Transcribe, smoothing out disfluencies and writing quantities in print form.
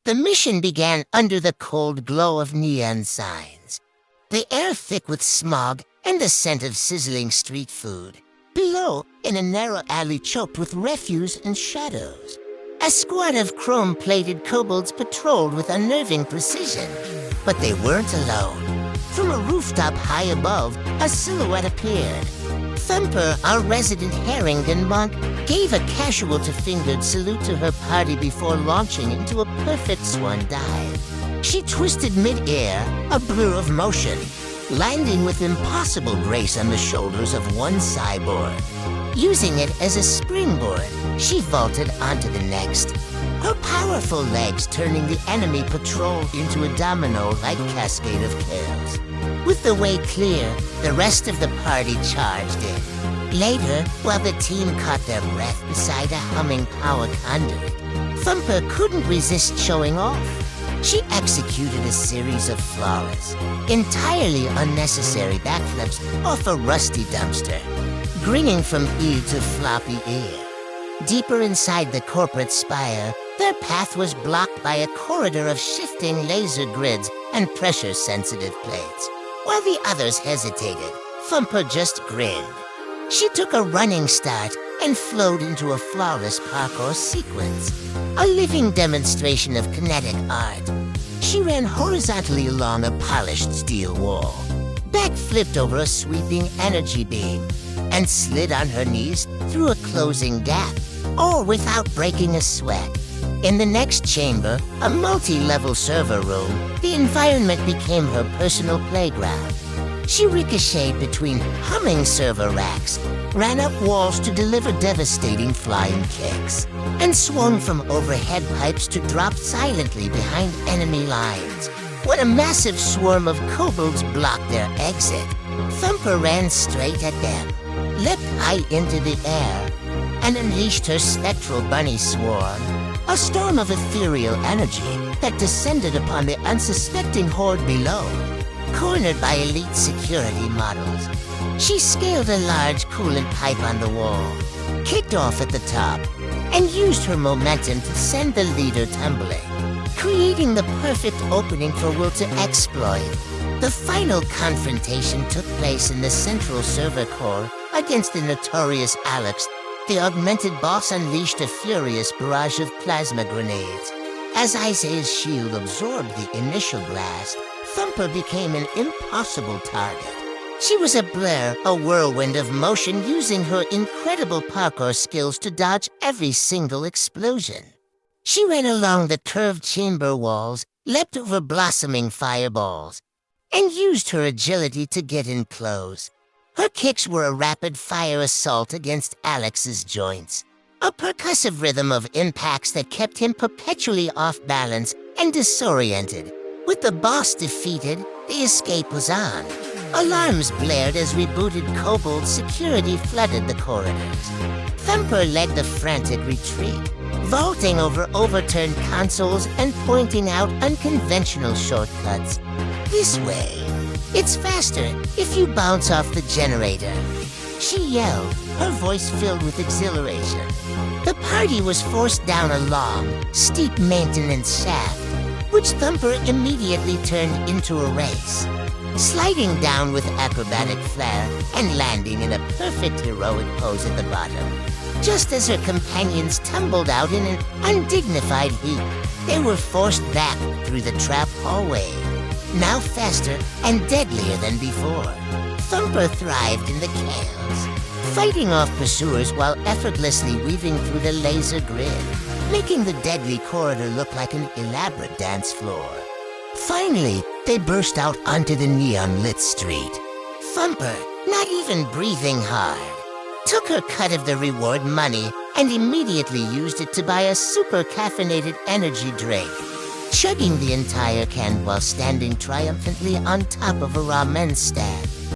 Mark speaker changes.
Speaker 1: The mission began under the cold glow of neon signs, the air thick with smog and the scent of sizzling street food. Below, in a narrow alley choked with refuse and shadows, a squad of chrome-plated kobolds patrolled with unnerving precision. But they weren't alone. From a rooftop high above, a silhouette appeared. Thumper, our resident Harrington monk, gave a casual-to-fingered salute to her party before launching into a perfect swan dive. She twisted mid-air, a blur of motion, landing with impossible grace on the shoulders of one cyborg. Using it as a springboard, she vaulted onto the next, her powerful legs turning the enemy patrol into a domino-like cascade of chaos. With the way clear, the rest of the party charged in. Later, while the team caught their breath beside a humming power conduit, Thumper couldn't resist showing off. She executed a series of flawless, entirely unnecessary backflips off a rusty dumpster, grinning from ear to floppy ear. Deeper inside the corporate spire, their path was blocked by a corridor of shifting laser grids and pressure-sensitive plates. While the others hesitated, Thumper just grinned. She took a running start and flowed into a flawless parkour sequence, a living demonstration of kinetic art. She ran horizontally along a polished steel wall, backflipped over a sweeping energy beam, and slid on her knees through a closing gap, all without breaking a sweat. In the next chamber, a multi-level server room, the environment became her personal playground. She ricocheted between humming server racks, ran up walls to deliver devastating flying kicks, and swung from overhead pipes to drop silently behind enemy lines. When a massive swarm of kobolds blocked their exit, Thumper ran straight at them, leapt high into the air, and unleashed her spectral bunny swarm, a storm of ethereal energy that descended upon the unsuspecting horde below. Cornered by elite security models, she scaled a large coolant pipe on the wall, kicked off at the top, and used her momentum to send the leader tumbling, creating the perfect opening for Will to exploit. The final confrontation took place in the central server core against the notorious Alex. The augmented boss unleashed a furious barrage of plasma grenades. As Isaiah's shield absorbed the initial blast, Thumper became an impossible target. She was a blur, a whirlwind of motion, using her incredible parkour skills to dodge every single explosion. She ran along the curved chamber walls, leapt over blossoming fireballs, and used her agility to get in close. Her kicks were a rapid-fire assault against Alex's joints, a percussive rhythm of impacts that kept him perpetually off balance and disoriented. With the boss defeated, the escape was on. Alarms blared as rebooted kobold security flooded the corridors. Thumper led the frantic retreat, vaulting over overturned consoles and pointing out unconventional shortcuts. This way. It's faster if you bounce off the generator. She yelled, her voice filled with exhilaration. The party was forced down a long, steep maintenance shaft, which Thumper immediately turned into a race, sliding down with acrobatic flair and landing in a perfect heroic pose at the bottom. Just as her companions tumbled out in an undignified heap, they were forced back through the trap hallway, now faster and deadlier than before. Thumper thrived in the chaos, fighting off pursuers while effortlessly weaving through the laser grid, making the deadly corridor look like an elaborate dance floor. Finally, they burst out onto the neon-lit street. Thumper, not even breathing hard, took her cut of the reward money and immediately used it to buy a super-caffeinated energy drink, chugging the entire can while standing triumphantly on top of a ramen stand.